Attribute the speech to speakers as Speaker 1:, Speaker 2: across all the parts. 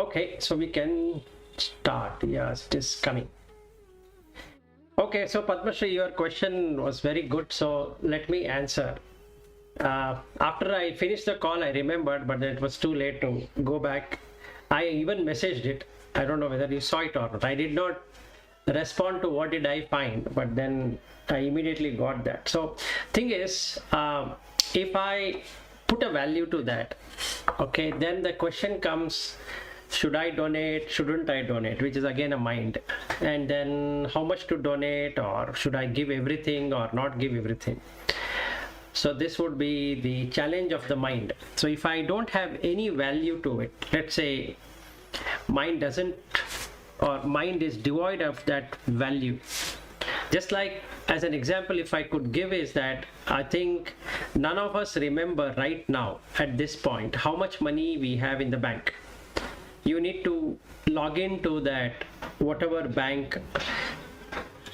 Speaker 1: Okay, so we can start. Yes, it is coming. Okay, so Padmashri, your question was very good. So let me answer. After I finished the call, I remembered, but it was too late to go back. I even messaged it. I don't know whether you saw it or not. I did not respond to what did I find, but then I immediately got that. So thing is, if I put a value to that, okay, then the question comes, should I donate, shouldn't I donate, which is again a mind. And then how much to donate, or should I give everything or not give everything. So this would be the challenge of the mind. So if I don't have any value to it, let's say mind doesn't, or mind is devoid of that value. Just like, as an example, if I could give, is that I think none of us remember right now at this point how much money we have in the bank. You need to log into that whatever bank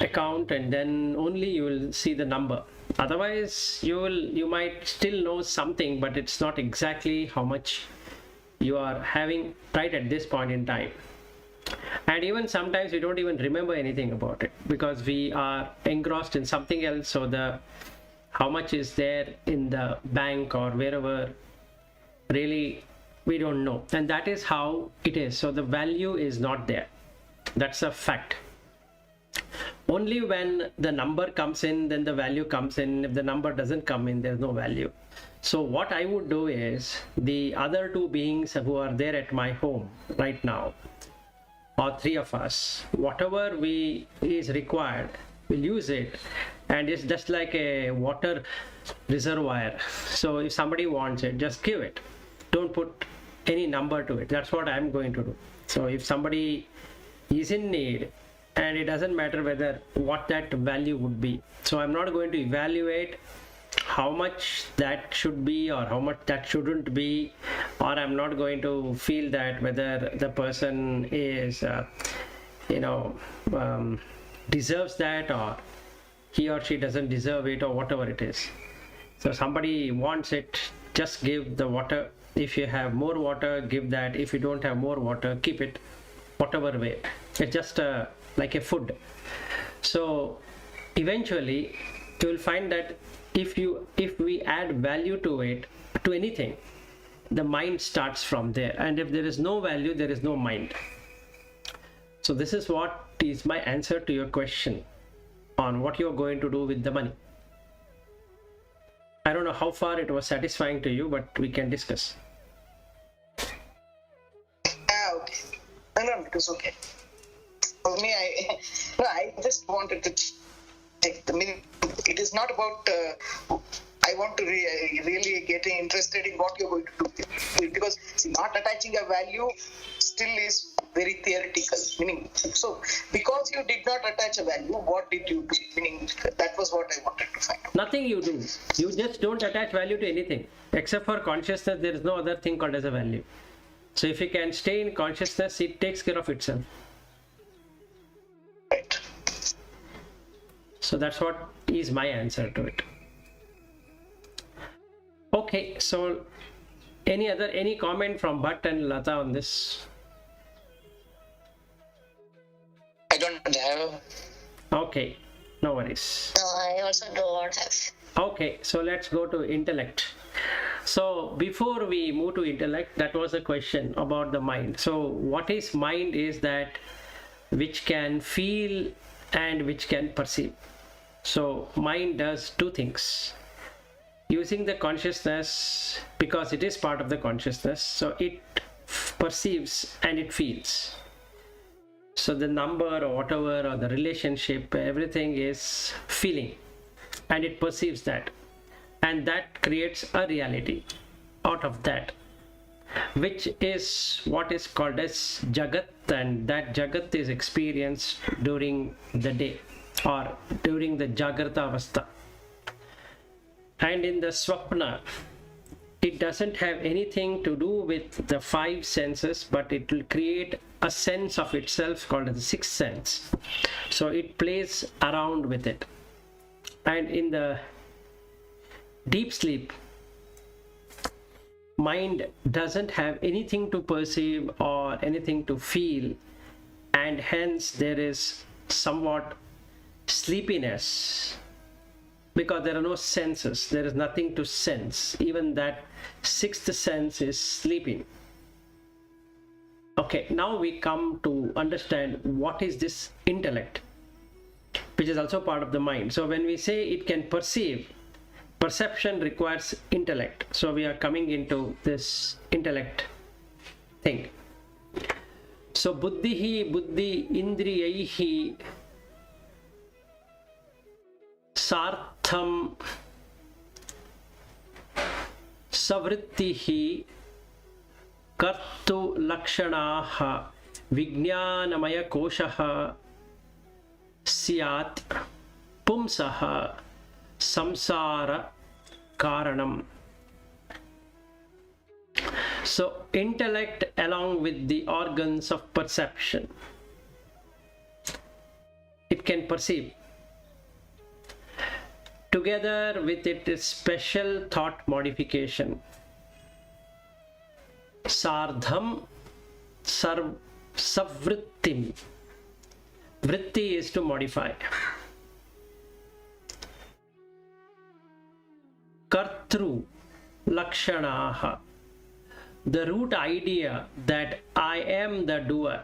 Speaker 1: account, and then only you will see the number. Otherwise you might still know something, but it's not exactly how much you are having right at this point in time. And even sometimes we don't even remember anything about it because we are engrossed in something else. So the how much is there in the bank or wherever, really we don't know. And that is how it is. So the value is not there. That's a fact. Only when the number comes in, then the value comes in. If the number doesn't come in, there's no value. So what I would do is, the other two beings who are there at my home right now, or three of us, whatever is required, we'll use it. And it's just like a water reservoir. So if somebody wants it, just give it. Don't put any number to it. That's what I'm going to do. So if somebody is in need, and it doesn't matter whether what that value would be, so I'm not going to evaluate how much that should be or how much that shouldn't be, or I'm not going to feel that whether the person is deserves that, or he or she doesn't deserve it, or whatever it is. So somebody wants it, just give the water. If you have more water, give that. If you don't have more water, keep it whatever way. It's just like a food. So eventually you will find that if we add value to it, to anything, the mind starts from there. And if there is no value, there is no mind. So this is what is my answer to your question on what you're going to do with the money. I don't know how far it was satisfying to you, but we can discuss.
Speaker 2: Okay. No, it was okay. For me, I just wanted to take the meaning. It is not about I want to really get interested in what you're going to do, because not attaching a value still is very theoretical. Meaning, so because you did not attach a value, what did you do? Meaning, that was what I wanted to find out.
Speaker 1: Nothing you do. You just don't attach value to anything. Except for consciousness, there is no other thing called as a value. So if you can stay in consciousness, it takes care of itself.
Speaker 2: Right.
Speaker 1: So that's what is my answer to it. Okay, so any comment from Bhatt and Lata on this?
Speaker 3: I don't have.
Speaker 1: Okay, no worries.
Speaker 3: No, I also don't have.
Speaker 1: Okay, so let's go to intellect. So before we move to intellect, that was a question about the mind. So what is mind is that which can feel and which can perceive. So mind does two things. Using the consciousness, because it is part of the consciousness, so it perceives and it feels. So the number or whatever, or the relationship, everything is feeling, and it perceives that, and that creates a reality out of that, which is what is called as Jagat, and that Jagat is experienced during the day or during the Jagrata Avastha. And in the Swapna, it doesn't have anything to do with the five senses, but it will create a sense of itself called the sixth sense. So it plays around with it. And in the deep sleep, mind doesn't have anything to perceive or anything to feel, and hence there is somewhat sleepiness because there are no senses, there is nothing to sense. Even that sixth sense is sleeping. Okay, now we come to understand what is this intellect, which is also part of the mind. So when we say it can perceive, perception requires intellect. So we are coming into this intellect thing. So buddhihi buddhi indriyaihi sartham savrittihi kartu lakshanaha vijnanamaya koshaha syat pumsaha samsara karanam. So intellect along with the organs of perception, it can perceive. Together with it is special thought modification. Sardham savrittim. Vritti is to modify. Kartru lakshanaha. The root idea that I am the doer.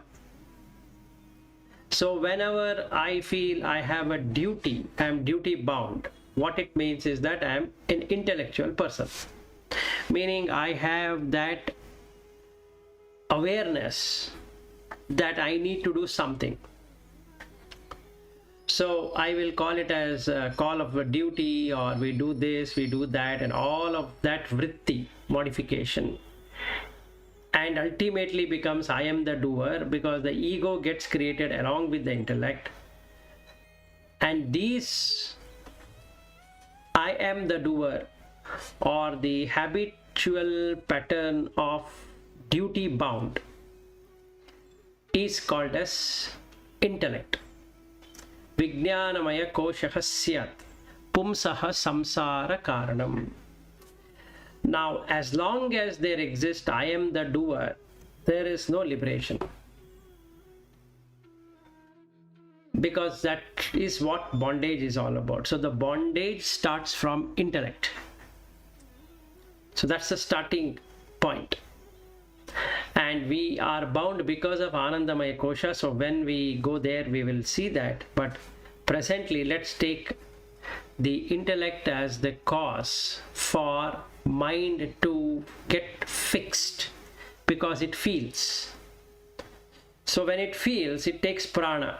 Speaker 1: So whenever I feel I have a duty, I am duty bound. What it means is that I am an intellectual person. Meaning I have that awareness that I need to do something. So I will call it as a call of a duty, or we do this, we do that, and all of that vritti modification. And ultimately becomes I am the doer, because the ego gets created along with the intellect. And these I am the doer, or the habitual pattern of duty bound, is called as intellect. Vijnanamaya koshaha syat pumsaha samsara karanam. Now, as long as there exists I am the doer, there is no liberation. Because that is what bondage is all about. So the bondage starts from intellect. So that's the starting point. And we are bound because of Anandamaya Kosha. So when we go there, we will see that. But presently, let's take the intellect as the cause for mind to get fixed, because it feels. So when it feels, it takes prana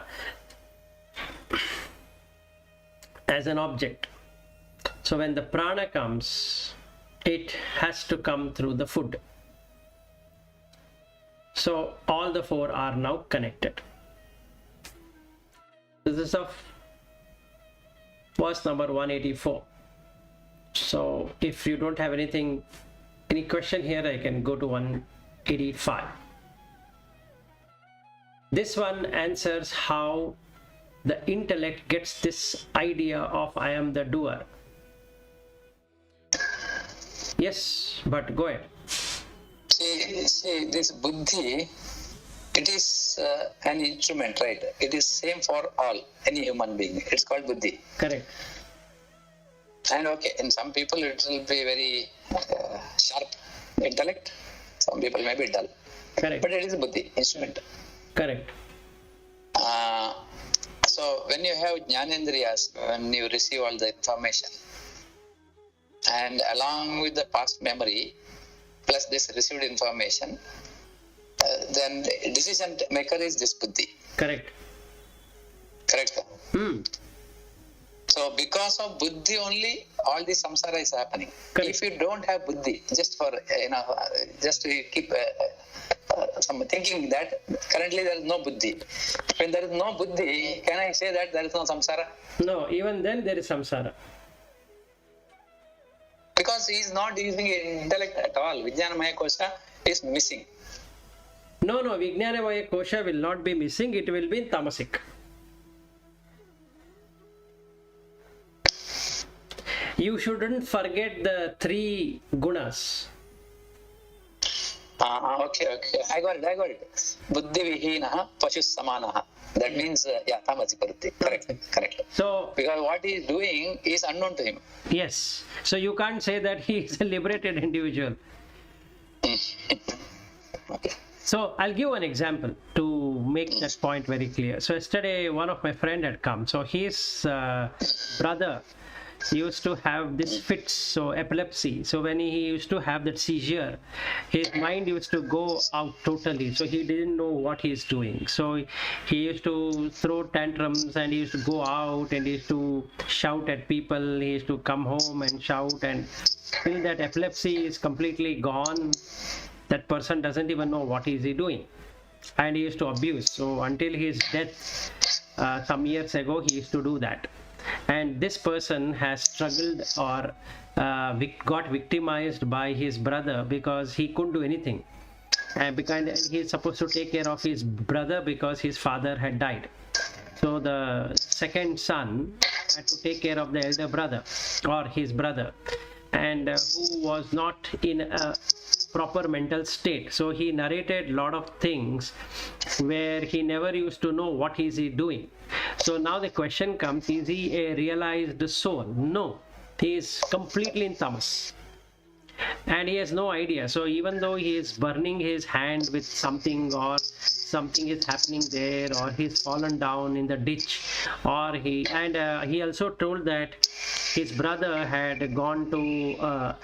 Speaker 1: as an object. So when the prana comes, it has to come through the food. So all the four are now connected. This is of verse number 184. So if you don't have any question here, I can go to 185. This one answers how the intellect gets this idea of I am the doer. Yes, but go ahead.
Speaker 3: See, this buddhi, it is an instrument, right? It is same for all, any human being. It's called buddhi.
Speaker 1: Correct.
Speaker 3: And okay, in some people it will be very sharp intellect. Some people may be dull.
Speaker 1: Correct.
Speaker 3: But it is buddhi, instrument.
Speaker 1: Correct.
Speaker 3: So when you have jnanendriyas, when you receive all the information, and along with the past memory, plus this received information, then the decision maker is this buddhi.
Speaker 1: Correct.
Speaker 3: Correct?
Speaker 1: Hmm.
Speaker 3: So because of buddhi only, all this samsara is happening.
Speaker 1: Correct.
Speaker 3: If you don't have buddhi, just for, just to keep some thinking that currently there is no buddhi. When there is no buddhi, can I say that there is no samsara?
Speaker 1: No, even then there is samsara.
Speaker 3: Because he is not using intellect at all. Vijnanamaya kosha is missing.
Speaker 1: No, Vijnanamaya Kosha will not be missing, it will be in tamasic. You shouldn't forget the three gunas.
Speaker 3: Okay. I got it. Buddhi vihinaha pashu samanaha. That means, tamasi parutti. Correct.
Speaker 1: So,
Speaker 3: because what he is doing is unknown to him.
Speaker 1: yes. So you can't say that he is a liberated individual.
Speaker 3: Okay.
Speaker 1: So I'll give an example to make that point very clear. So yesterday, one of my friend had come. So his brother used to have this fits, so epilepsy. So when he used to have that seizure, his mind used to go out totally. So he didn't know what he's doing. So he used to throw tantrums, and he used to go out, and he used to shout at people. He used to come home and shout, and till that epilepsy is completely gone, that person doesn't even know what is he doing, and he used to abuse. So until his death some years ago, he used to do that. And this person has struggled or got victimized by his brother because he couldn't do anything, and because he's supposed to take care of his brother because his father had died. So the second son had to take care of the elder brother or his brother, and who was not in a proper mental state. So he narrated a lot of things where he never used to know what is he doing. So now the question comes, is he a realized soul? No, he is completely in tamas, and he has no idea. So even though he is burning his hand with something, or something is happening there, or he's fallen down in the ditch, or he also told that his brother had gone to a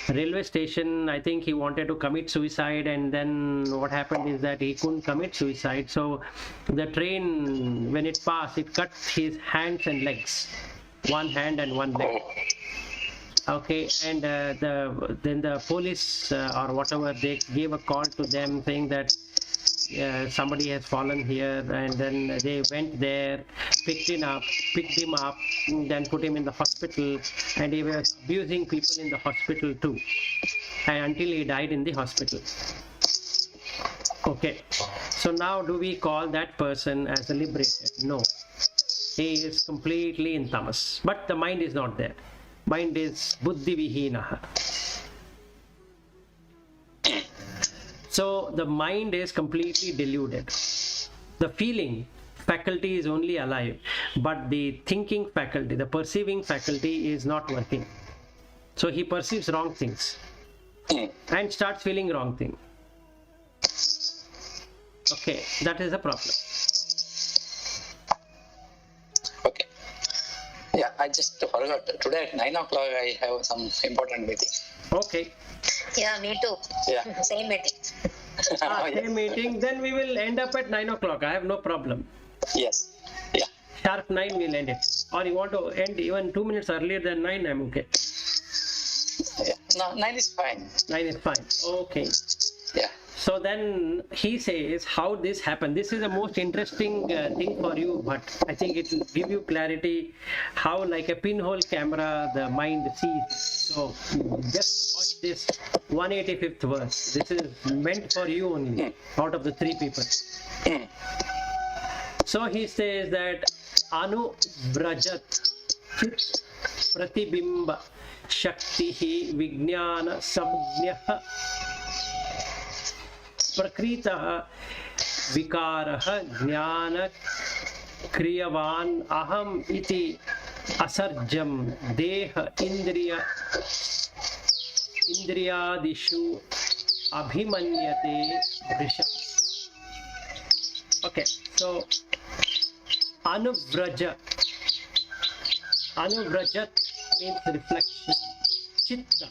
Speaker 1: railway station. I think he wanted to commit suicide, and then what happened is that he couldn't commit suicide. So the train, when it passed, it cut his hands and legs, one hand and one leg. Okay, and then the police or whatever, they gave a call to them saying that somebody has fallen here, and then they went there, picked him up, then put him in the hospital, and he was abusing people in the hospital too, and until he died in the hospital. Okay, so now do we call that person as a liberated? No, he is completely in tamas, but the mind is not there. Mind is buddhi vihinaha. So the mind is completely deluded. The feeling faculty is only alive, but the thinking faculty, the perceiving faculty is not working. So he perceives wrong things and starts feeling wrong thing. Okay, that is a problem.
Speaker 3: Okay. Yeah, I just forgot. Today at 9 o'clock I have some important meeting.
Speaker 1: Okay.
Speaker 4: Yeah, me too.
Speaker 3: Yeah.
Speaker 4: Same meeting.
Speaker 1: Same meeting. Then we will end up at 9 o'clock. I have no problem.
Speaker 3: Yes. Yeah.
Speaker 1: Sharp 9 we'll end it. Or you want to end even 2 minutes earlier than 9, I'm okay.
Speaker 3: Yeah. No, 9 is fine.
Speaker 1: 9 is fine. Okay.
Speaker 3: Yeah.
Speaker 1: So then he says how this happened. This is the most interesting thing for you, but I think it will give you clarity how, like a pinhole camera, the mind sees. So just watch this 185th verse. This is meant for you only, out of the 3 people. So he says that Anu Vrajat Chit Pratibimba Shaktihi Vijnana Samjnah Prakritah Vikarah Jnana Kriyavan Aham Iti Asarjam Deha Indriyadishu Abhimanyate Vrisham. Okay, so Anuvrajat means reflection, Chitta,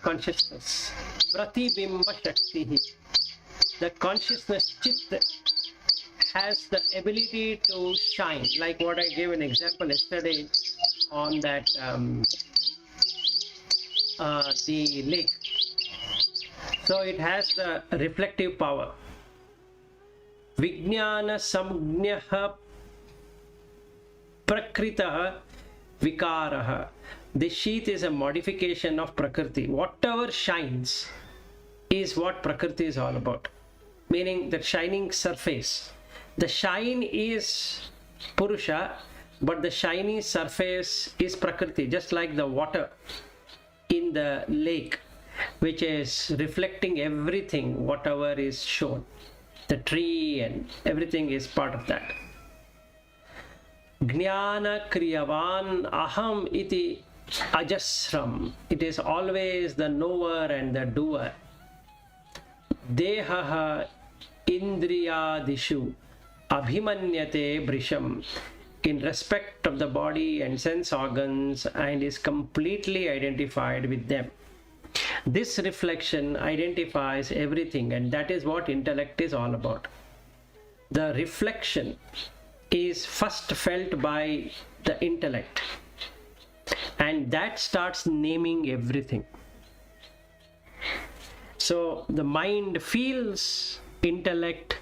Speaker 1: consciousness, Pratibimba Shakti. The consciousness, Chitta, has the ability to shine, like what I gave an example yesterday on that the lake. So it has the reflective power. Vijnana samjnah prakritah vikarah. The sheath is a modification of Prakriti. Whatever shines is what Prakriti is all about. Meaning the shining surface. The shine is Purusha, but the shiny surface is Prakriti, just like the water in the lake. which is reflecting everything, whatever is shown. The tree and everything is part of that. Jnana kriyavan aham iti ajasram. It is always the knower and the doer. Dehaha indriyadishu abhimanyate brisham. In respect of the body and sense organs, and is completely identified with them. This reflection identifies everything, and that is what intellect is all about. The reflection is first felt by the intellect, and that starts naming everything. So the mind feels, intellect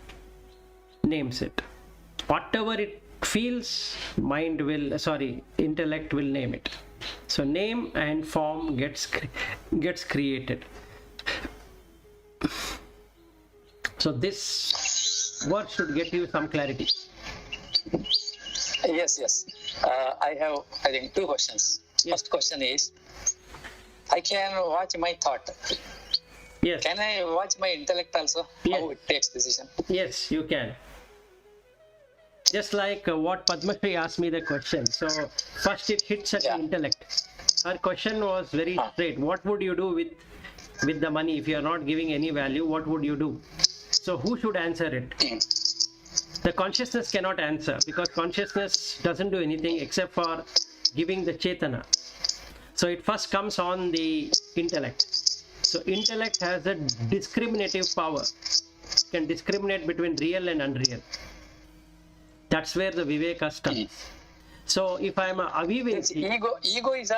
Speaker 1: names it. Whatever it feels, intellect will name it. So name and form gets created. So this word should get you some clarity.
Speaker 3: Yes. I have, I think, two questions.
Speaker 1: Yes.
Speaker 3: First question is, I can watch my thought.
Speaker 1: Yes.
Speaker 3: Can I watch my intellect also?
Speaker 1: Yes.
Speaker 3: How it takes decision?
Speaker 1: Yes, you can. Just like what Padmashri asked me the question. So first it hits at the intellect. Her question was very straight. What would you do with the money if you are not giving any value? What would you do? So who should answer it? The consciousness cannot answer, because consciousness doesn't do anything except for giving the chetana. So it first comes on the intellect. So intellect has a discriminative power. It can discriminate between real and unreal. That's where the Viveka starts. So if I am a aviveki,
Speaker 3: Ego is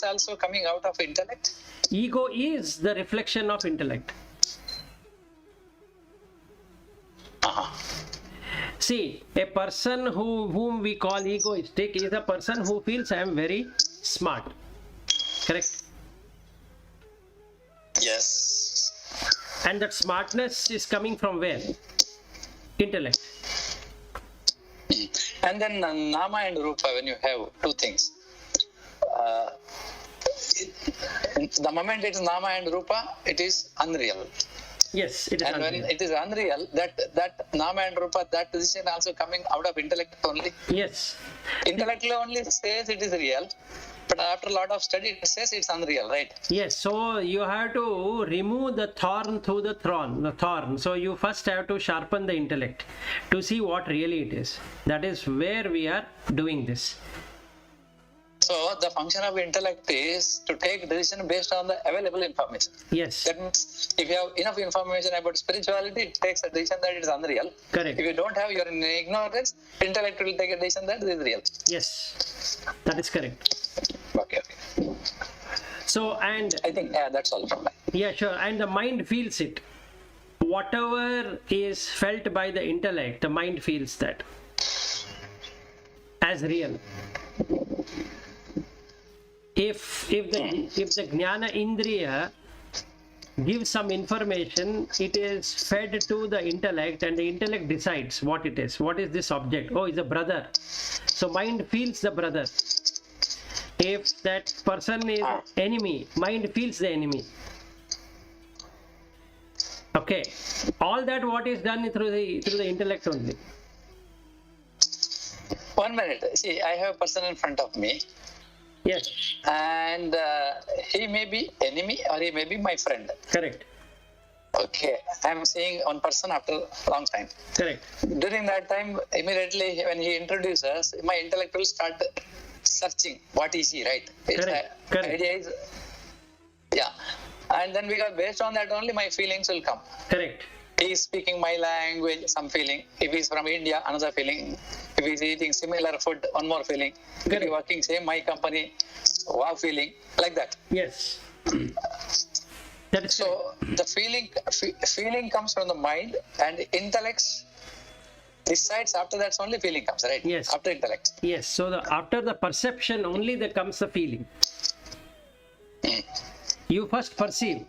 Speaker 3: also coming out of intellect.
Speaker 1: Ego is the reflection of intellect. See, a person whom we call egoistic is a person who feels I am very smart. Correct?
Speaker 3: Yes.
Speaker 1: And that smartness is coming from where? Intellect.
Speaker 3: And then Nama and Rupa, when you have two things. The moment it is Nama and Rupa, it is unreal.
Speaker 1: Yes, it is
Speaker 3: and
Speaker 1: unreal.
Speaker 3: when it is unreal, that Nama and Rupa, that decision also coming out of intellect only.
Speaker 1: Yes.
Speaker 3: Intellect only says it is real, but after a lot of study, it says it's unreal, right?
Speaker 1: Yes, so you have to remove the thorn through the thorn. So you first have to sharpen the intellect to see what really it is. That is where we are doing this.
Speaker 3: So the function of intellect is to take decision based on the available information.
Speaker 1: Yes.
Speaker 3: That means if you have enough information about spirituality, it takes a decision that it is unreal.
Speaker 1: Correct.
Speaker 3: If you don't have, you're in ignorance, intellect will take a decision that it is real.
Speaker 1: Yes, that is correct.
Speaker 3: Okay.
Speaker 1: So, and
Speaker 3: I think that's all from me.
Speaker 1: yeah, sure. And the mind feels it. Whatever is felt by the intellect, the mind feels that as real. If the Jnana Indriya gives some information, it is fed to the intellect, and the intellect decides what it is. What is this object? Oh, it's a brother. So mind feels the brother. If that person is enemy, mind feels the enemy. Okay, all that what is done through the intellect only.
Speaker 3: 1 minute. See, I have a person in front of me.
Speaker 1: Yes.
Speaker 3: And he may be enemy or he may be my friend.
Speaker 1: Correct.
Speaker 3: Okay, I'm seeing one person after a long time.
Speaker 1: Correct.
Speaker 3: During that time, immediately when he introduces, my intellect will start searching what is he, right?
Speaker 1: Correct.
Speaker 3: The idea is, yeah. And then because based on that only my feelings will come.
Speaker 1: Correct.
Speaker 3: He is speaking my language, some feeling. If he is from India, another feeling. If he is eating similar food, one more feeling. If he is working same my company, wow feeling, like that.
Speaker 1: Yes. That is
Speaker 3: so the feeling comes from the mind, and intellect decides. After that's only feeling comes, right?
Speaker 1: Yes.
Speaker 3: After intellect.
Speaker 1: Yes. So after the perception only there comes the feeling. You first perceive.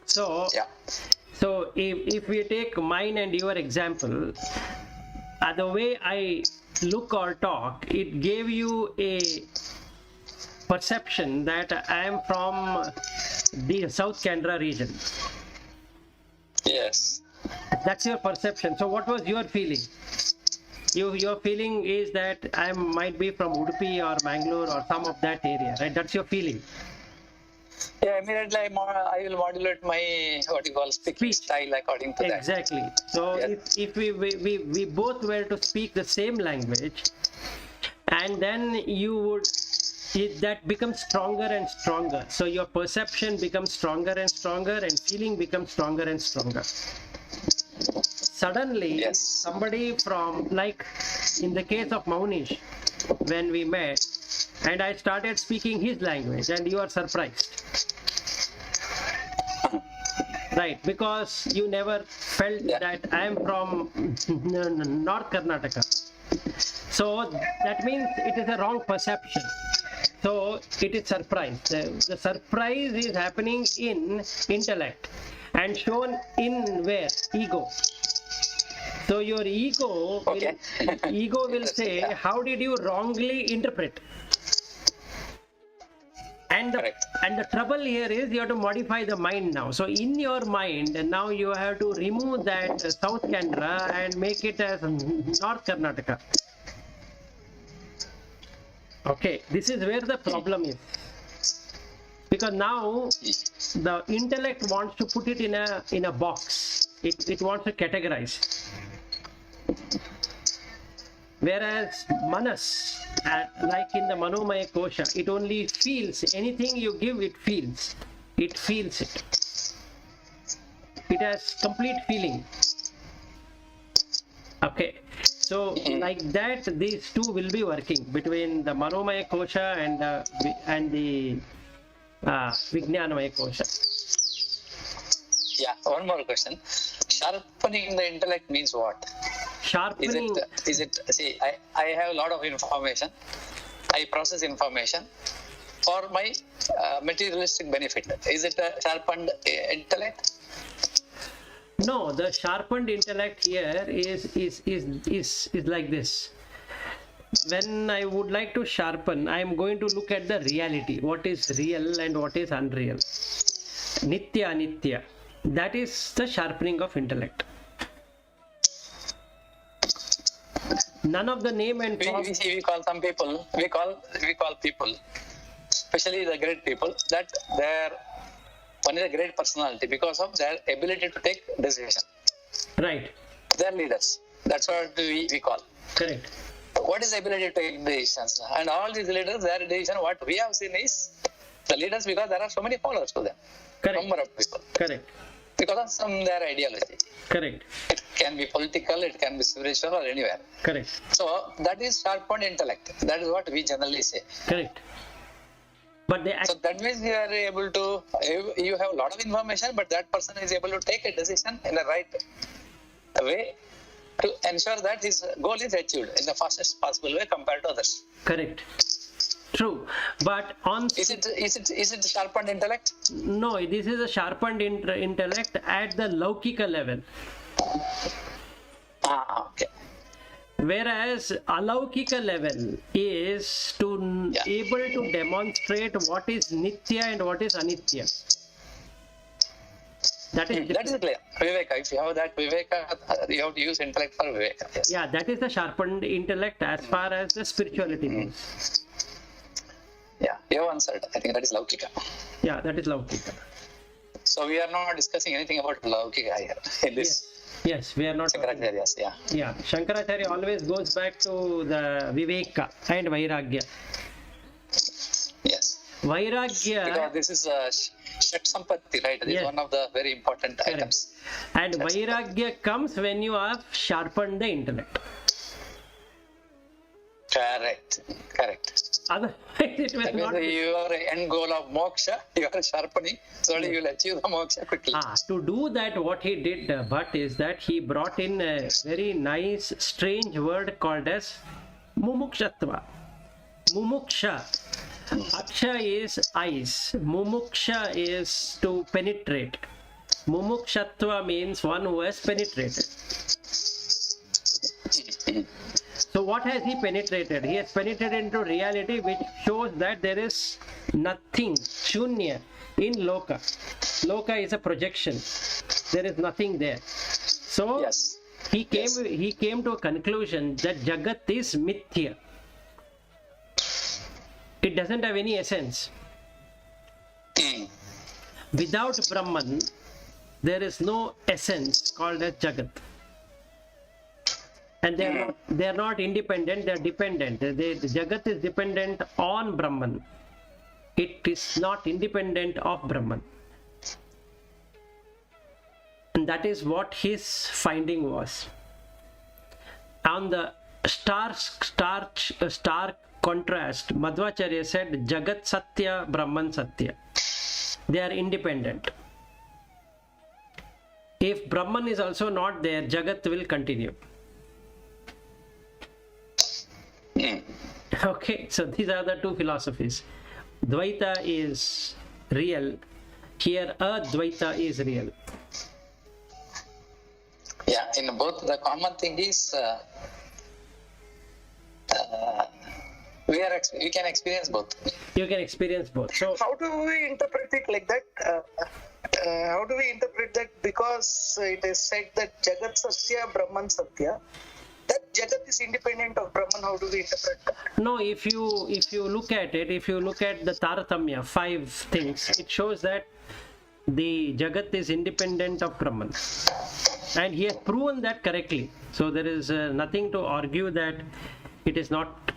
Speaker 1: So
Speaker 3: yeah.
Speaker 1: So if we take mine and your example, the way I look or talk, it gave you a perception that I am from the South Canara region.
Speaker 3: Yes.
Speaker 1: That's your perception. So what was your feeling? Your feeling is that I might be from Udupi or Mangalore or some of that area, right? That's your feeling.
Speaker 3: Yeah, immediately I will modulate my speaking
Speaker 1: Speech.
Speaker 3: style according to that.
Speaker 1: Exactly. So
Speaker 3: Yes.
Speaker 1: if we both were to speak the same language, and then that becomes stronger and stronger. So your perception becomes stronger and stronger, and feeling becomes stronger and stronger. Suddenly,
Speaker 3: Yes.
Speaker 1: somebody from, like in the case of Maunish, when we met, and I started speaking his language, and you are surprised. Right, because you never felt that I am from North Karnataka. So that means it is a wrong perception. So it is surprise. The surprise is happening in intellect and shown in where? Ego. So your ego will say, how did you wrongly interpret? And the trouble here is you have to modify the mind now. So in your mind, now you have to remove that South Canara and make it as North Karnataka. Okay, this is where the problem is. Because now the intellect wants to put it in a box. It wants to categorize. Whereas Manas, like in the Manomaya Kosha, it only feels. Anything you give, it feels. It feels it. It has complete feeling. Okay. So like that, these two will be working between the Manomaya Kosha and the Vijnanamaya Kosha.
Speaker 3: Yeah, one more question. Sharpening the intellect means what?
Speaker 1: Sharpening.
Speaker 3: Is it see, I have a lot of information. I process information for my materialistic benefit. Is it a sharpened intellect?
Speaker 1: No, the sharpened intellect here is like this. When I would like to sharpen, I am going to look at the reality. What is real and what is unreal? Nitya, Anitya. That is the sharpening of intellect. None of the name and form.
Speaker 3: We call some people. We call people, especially the great people, that they're one is a great personality because of their ability to take decision.
Speaker 1: Right.
Speaker 3: They're leaders. That's what we call.
Speaker 1: Correct.
Speaker 3: What is the ability to take decisions? And all these leaders, their decision, what we have seen is the leaders, because there are so many followers to them.
Speaker 1: Correct.
Speaker 3: Number of people.
Speaker 1: Correct.
Speaker 3: Because of their ideology.
Speaker 1: Correct.
Speaker 3: It can be political, it can be spiritual, or anywhere.
Speaker 1: Correct.
Speaker 3: So that is sharpened intellect. That is what we generally say.
Speaker 1: Correct. But
Speaker 3: So that means you are able to, you have a lot of information, but that person is able to take a decision in the right way to ensure that his goal is achieved in the fastest possible way compared to others.
Speaker 1: correct. True. But on
Speaker 3: Is it sharpened intellect?
Speaker 1: no, this is a sharpened intellect at the Laukika level.
Speaker 3: Okay.
Speaker 1: Whereas Alaukika level is to able to demonstrate what is Nitya and what is Anitya. That is
Speaker 3: That is clear. Viveka. If you have that Viveka, you have to use intellect for Viveka. Yes.
Speaker 1: yeah, that is the sharpened intellect as far as the spirituality goes.
Speaker 3: Yeah, you have answered. I think that is Laukika.
Speaker 1: Yeah, that is Laukika.
Speaker 3: So we are not discussing anything about Laukika here in this.
Speaker 1: Yes, we are not.
Speaker 3: Shankaracharyas, yeah.
Speaker 1: Yeah, Shankaracharya always goes back to the Viveka and Vairagya.
Speaker 3: Yes.
Speaker 1: Vairagya.
Speaker 3: Because this is Shat Sampatti, right? This is one of the very important items.
Speaker 1: And Vairagya comes when you have sharpened the intellect. Correct. Otherwise, it will
Speaker 3: That
Speaker 1: not
Speaker 3: means
Speaker 1: be.
Speaker 3: your end goal of moksha, you are sharpening, so you will achieve the moksha quickly.
Speaker 1: To do that, what he did, Bhatt, is that he brought in a very nice, strange word called as mumukshatva. Mumuksha. Aksha is eyes. Mumuksha is to penetrate. Mumukshatva means one who has penetrated. So what has he penetrated? He has penetrated into reality, which shows that there is nothing, shunya, in loka. Loka is a projection. There is nothing there. So
Speaker 3: Yes.
Speaker 1: he came to a conclusion that Jagat is mithya. It doesn't have any essence. Without Brahman, there is no essence called as Jagat. And they are not independent, they are dependent. The Jagat is dependent on Brahman. It is not independent of Brahman. And that is what his finding was. On the stark contrast, Madhvacharya said Jagat Satya, Brahman Satya. They are independent. If Brahman is also not there, Jagat will continue. Okay, so these are the two philosophies. Dvaita is real. Here, Advaita is real.
Speaker 3: Yeah, in both the common thing is we can experience both.
Speaker 1: You can experience both. So
Speaker 2: How do we interpret it like that? How do we interpret that? Because it is said that Jagat Satya, Brahman Satya. That Jagat is independent of Brahman. How do we interpret that?
Speaker 1: no, if you look at it, if you look at the Taratamya, 5 things, it shows that the Jagat is independent of Brahman. And he has proven that correctly. So there is nothing to argue that it is not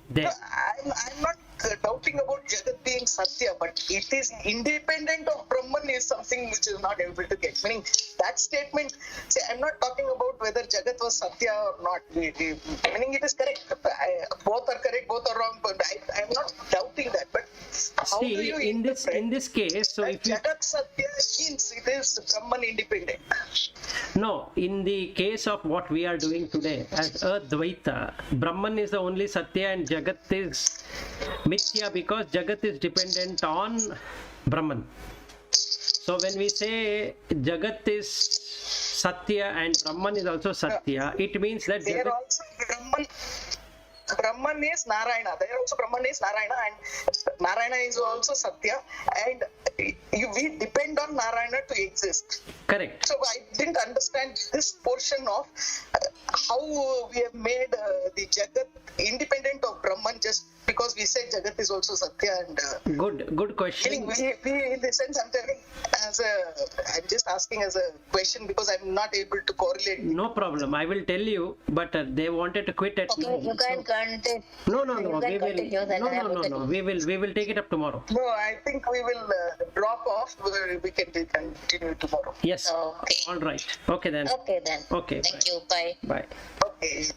Speaker 1: there.
Speaker 2: I'm not doubting about Jagat being Satya, but it is independent of Brahman is something which is not able to get. Meaning that statement, see, I'm not talking about whether Jagat was Satya or not. Meaning it is correct. Both are correct, both are wrong, but I'm not doubting that. But how do
Speaker 1: See,
Speaker 2: you
Speaker 1: in this case, so if you
Speaker 2: Jagat Satya means it is Brahman independent.
Speaker 1: no, in the case of what we are doing today as Advaita, Brahman is the only Satya and Jagat is Mithya because Jagat is dependent on Brahman. So when we say Jagat is Satya and Brahman is also Satya, it means that
Speaker 2: They are
Speaker 1: Jagat,
Speaker 2: also Brahman is Narayana. There also Brahman is Narayana, and Narayana is also Satya, and we depend on Narayana to exist.
Speaker 1: correct.
Speaker 2: So I didn't understand this portion of how we have made the Jagat independent of Brahman just because we say Jagat is also Satya, and
Speaker 1: Good question.
Speaker 2: we in the sense I'm just asking as a question because I'm not able to correlate.
Speaker 1: No problem. I will tell you, but they wanted to quit at
Speaker 4: Okay, you can continue.
Speaker 1: No.
Speaker 4: You can continue, then I will
Speaker 1: No. We will take it up tomorrow.
Speaker 2: No, I think we will drop off. We can continue tomorrow.
Speaker 1: Yes.
Speaker 4: Okay.
Speaker 1: All right. Okay then.
Speaker 4: Okay then.
Speaker 1: Okay.
Speaker 4: Thank you. Bye.
Speaker 1: Bye.
Speaker 2: Okay.